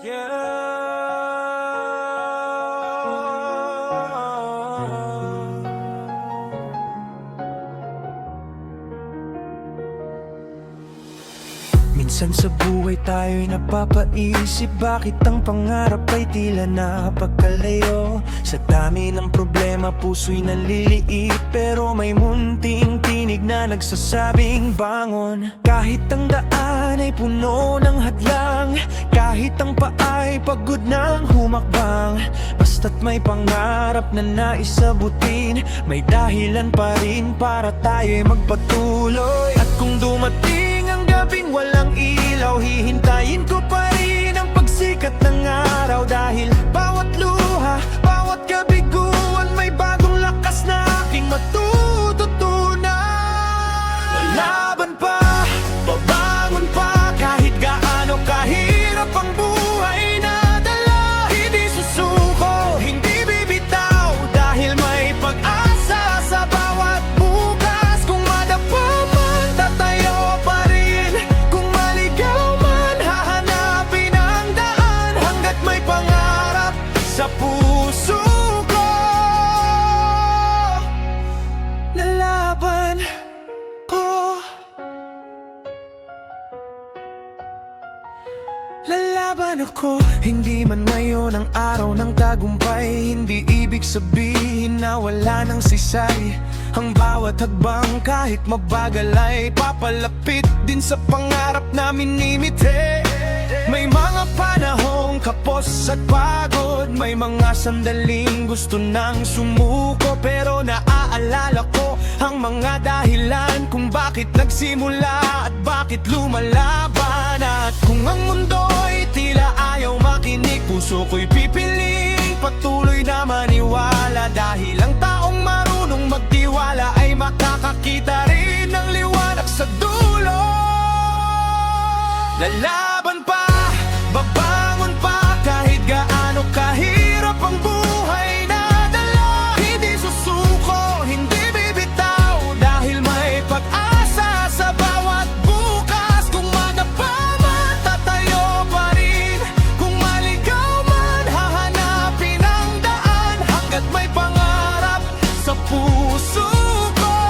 Minsan sa buhay tayo'y napapaisip, bakit ang pangarap ay tila napagkalayo? Sa dami ng problema puso'y naliliit, pero may munting tinig na nagsasabing bangon. Kahit ang daan ay puno ng hadlang, kahit ang paa'y pagod ng humakbang, basta't may pangarap na naisabutin, may dahilan pa rin para tayo'y magpatuloy. At kung dumating ang gabing walang ilaw, hihintayin ko pa rin ang pagsikat ng araw. Dahil bawat luha, bawat kabiguan, may bagong lakas na aking matututunan. Lalaban pa, babangon pa, kahit gaano kahirap ang buhay na dala. Hindi susuko, hindi bibitaw, dahil may pag-asa sa bawat bukas. Kung madapa man, tatayo pa rin. Kung maligaw man, hahanapin ang daan, hanggat may pangarap sa puso ko. Lalaban ko, lalaban ako. Hindi man ngayon ang araw ng tagumpay, hindi ibig sabihin na wala ng sisay. Ang bawat hagbang kahit mabagal ay papalapit din sa pangarap na minimite. May mga panahong kapos at pagod, may mga sandaling gusto nang sumuko, pero naaalala ko ang mga dahilan kung bakit nagsimula at bakit lumalaban. At kung ang mundo'y tila ayaw makinig, puso ko'y pipiling patuloy na maniwala. Dahil ang taong marunong magtiwala ay makakakita rin ng liwanag sa dulo. Lalaban pa, babangon pa, kahit gaano kahirap ang buhay na dala. Hindi susuko, hindi bibitaw, dahil may pag-asa sa bawat bukas. Kung madapa man, tatayo pa rin. Kung maligaw man, hahanapin ang daan, hanggat may pangarap sa puso ko.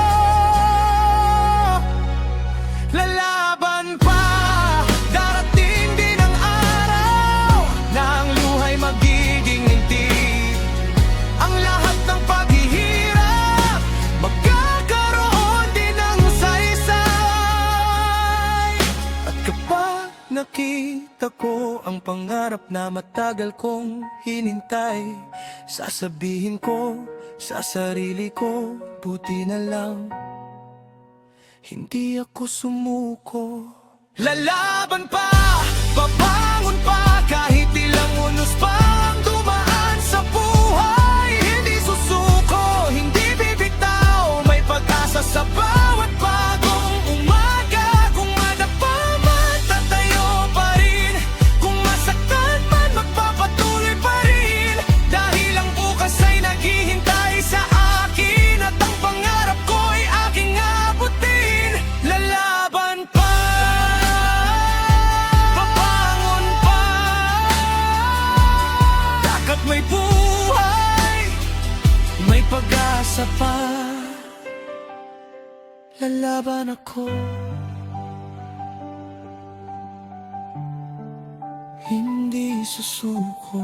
Lalaban pa, darating din ang araw na ang luha'y magiging lintig. Ang lahat ng paghihirap, magkakaroon din ng saysay. At kapag nakita ko ang pangarap na matagal kong hinintay, sasabihin ko sa sarili ko, buti na lang hindi ako sumuko. Lalaban pa, babangon pa, kahit ilang unos pang dumaan sa buhay. Hindi susuko, hindi bibitaw, may pag-asa sa bawat bagong umaga. Kung madapa man, tatayo pa rin. Kung masaktan man, magpapatuloy pa rin. Dahil ang bukas ay naghihintay sa akin, at ang pangarap ko'y aking abutin. Lalaban pa, babangon pa, dagat may buhay, may pag-asa pa. Lalaban ako, hindi susuko.